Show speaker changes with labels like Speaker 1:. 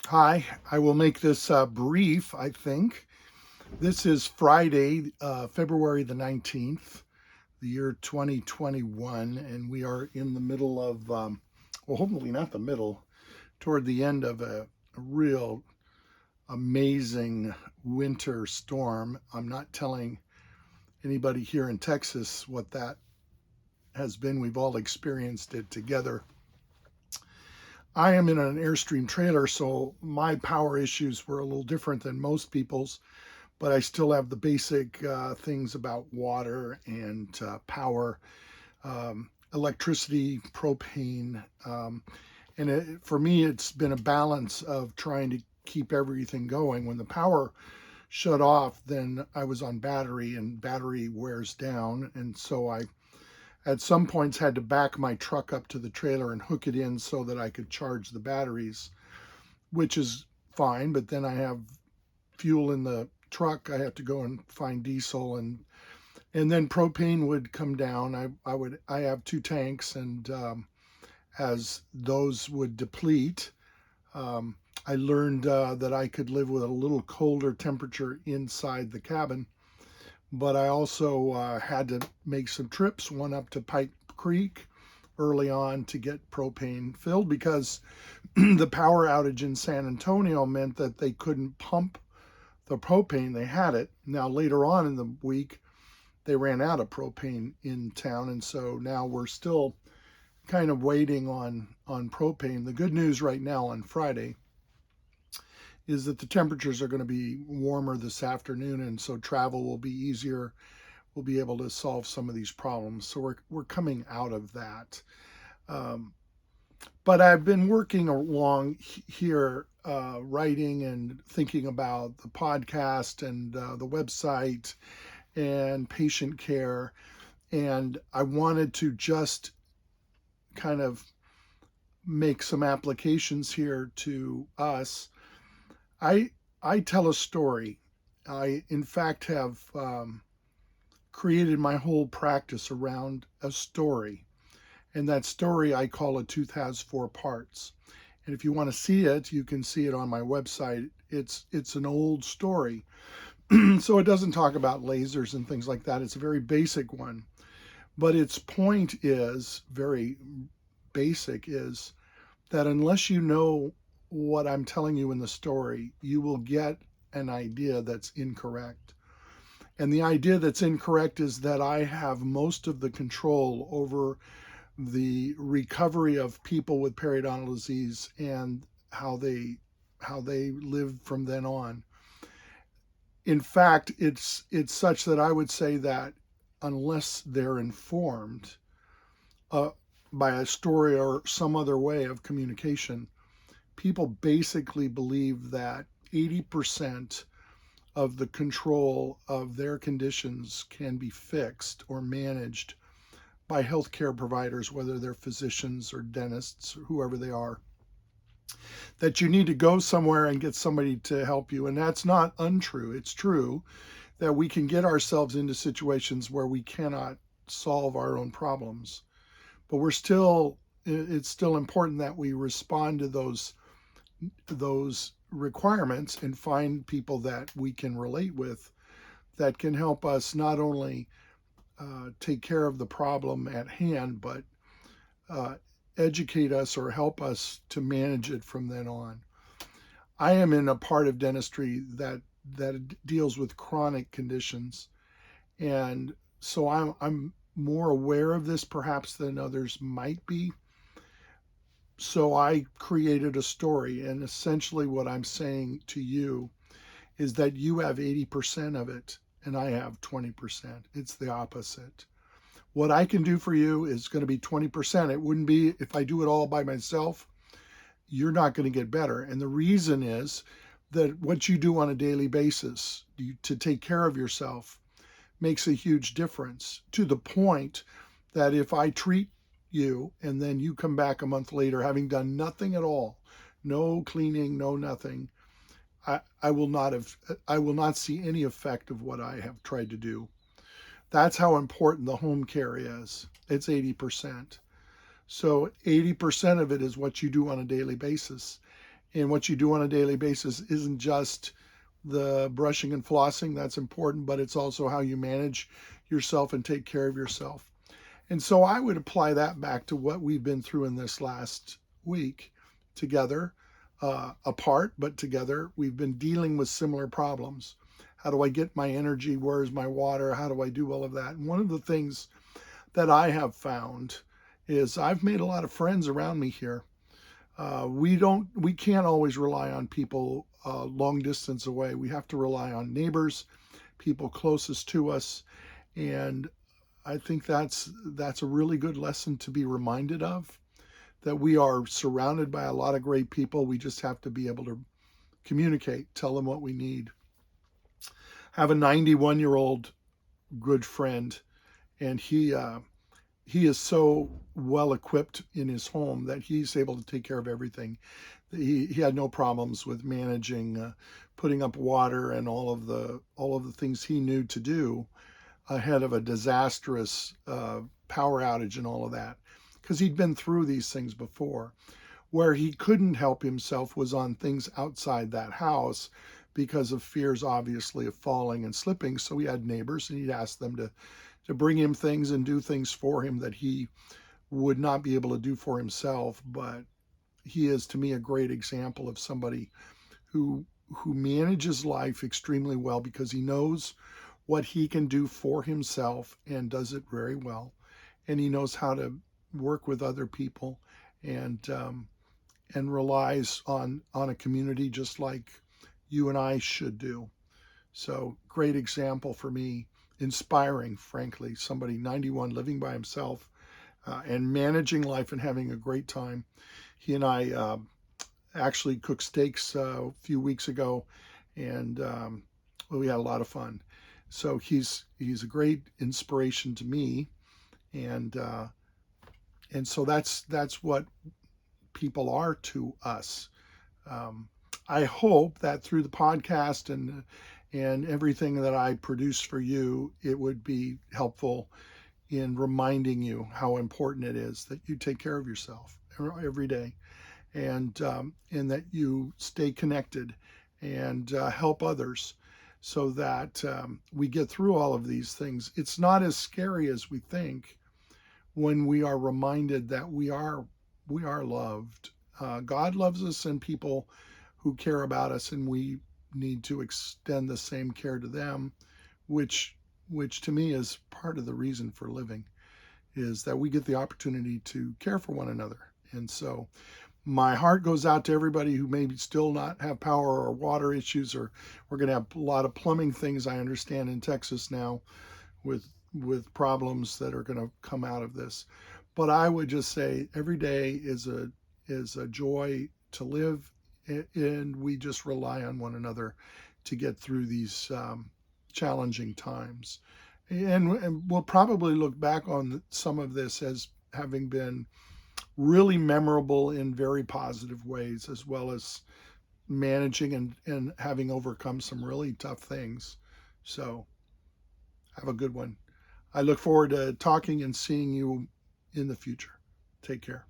Speaker 1: Hi, I will make this brief, I think. This is Friday, February the 19th, the year 2021, and we are in the middle of, well, hopefully not the middle, toward the end of a real amazing winter storm. I'm not telling anybody here in Texas what that has been. We've all experienced it together. I am in an airstream trailer, so my power issues were a little different than most people's, but I still have the basic things about water and power, electricity, propane. For me, it's been a balance of trying to keep everything going. When the power shut off, then I was on battery, and battery wears down. And so I, at some points, had to back my truck up to the trailer and hook it in so that I could charge the batteries, which is fine. But then I have fuel in the truck. I have to go and find diesel, and then propane would come down. I have two tanks, and as those would deplete, um, I learned that I could live with a little colder temperature inside the cabin. But I also had to make some trips, one up to Pike Creek early on to get propane filled because the power outage in San Antonio meant that they couldn't pump the propane. They had it. Now, later on in the week, they ran out of propane in town. And so now we're still kind of waiting on propane. The good news right now on Friday is that the temperatures are going to be warmer this afternoon. And so travel will be easier. We'll be able to solve some of these problems. So we're coming out of that. Um, but I've been working along here, writing and thinking about the podcast and the website and patient care. And I wanted to just kind of make some applications here to us. I I tell a story. I in fact have created my whole practice around a story, and that story I call A Tooth Has Four Parts. And if you want to see it, you can see it on my website. It's an old story, so it doesn't talk about lasers and things like that. It's a very basic one, but its point is very basic: is that unless you know what I'm telling you in the story, you will get an idea that's incorrect. And the idea that's incorrect is that I have most of the control over the recovery of people with periodontal disease and how they live from then on. In fact, it's such that I would say that unless they're informed uh, by a story or some other way of communication, people basically believe that 80% of the control of their conditions can be fixed or managed by healthcare providers, whether they're physicians or dentists or whoever they are. That you need to go somewhere and get somebody to help you. And that's not untrue. It's true that we can get ourselves into situations where we cannot solve our own problems. But it's still important that we respond to those requirements and find people that we can relate with that can help us not only take care of the problem at hand, but uh, educate us or help us to manage it from then on. I am in a part of dentistry that deals with chronic conditions, and so I'm more aware of this perhaps than others might be. So I created a story, and essentially what I'm saying to you is that you have 80% of it and I have 20%. It's the opposite. What I can do for you is going to be 20%. It wouldn't be if I do it all by myself, you're not going to get better. And the reason is that what you do on a daily basis to take care of yourself makes a huge difference, to the point that if I treat you and then you come back a month later having done nothing at all, no cleaning, no nothing, I will not see any effect of what I have tried to do. That's how important the home care is. It's 80%. So 80% of it is what you do on a daily basis. And what you do on a daily basis isn't just the brushing and flossing. That's important, but it's also how you manage yourself and take care of yourself. And so I would apply that back to what we've been through in this last week together, apart, but together. We've been dealing with similar problems. How do I get my energy? Where's my water? How do I do all of that? And one of the things that I have found is I've made a lot of friends around me here. We can't always rely on people long distance away. We have to rely on neighbors, people closest to us, and I think that's a really good lesson to be reminded of, that we are surrounded by a lot of great people. We just have to be able to communicate, tell them what we need. I have a 91-year-old good friend, and he is so well equipped in his home that he's able to take care of everything. He had no problems with managing putting up water and all of the things he knew to do ahead of a disastrous power outage and all of that, because he'd been through these things before. Where he couldn't help himself was on things outside that house because of fears, obviously, of falling and slipping. So he had neighbors, and he'd ask them to bring him things and do things for him that he would not be able to do for himself. But he is, to me, a great example of somebody who manages life extremely well because he knows what he can do for himself and does it very well. And he knows how to work with other people, and relies on a community just like you and I should do. So great example for me, inspiring, frankly, somebody 91 living by himself and managing life and having a great time. He and I actually cooked steaks a few weeks ago, and we had a lot of fun. So he's a great inspiration to me, and so that's what people are to us. I hope that through the podcast and everything that I produce for you, it would be helpful in reminding you how important it is that you take care of yourself every day, and that you stay connected and help others, so that we get through all of these things. It's not as scary as we think when we are reminded that we are loved. God loves us, and people who care about us, and we need to extend the same care to them, which to me is part of the reason for living, is that we get the opportunity to care for one another. And so my heart goes out to everybody who maybe still not have power or water issues, or we're going to have a lot of plumbing things, I understand, in Texas now with problems that are going to come out of this. But I would just say every day is a joy to live, and we just rely on one another to get through these challenging times. And we'll probably look back on some of this as having been really memorable in very positive ways, as well as managing and having overcome some really tough things. So have a good one. I look forward to talking and seeing you in the future. Take care.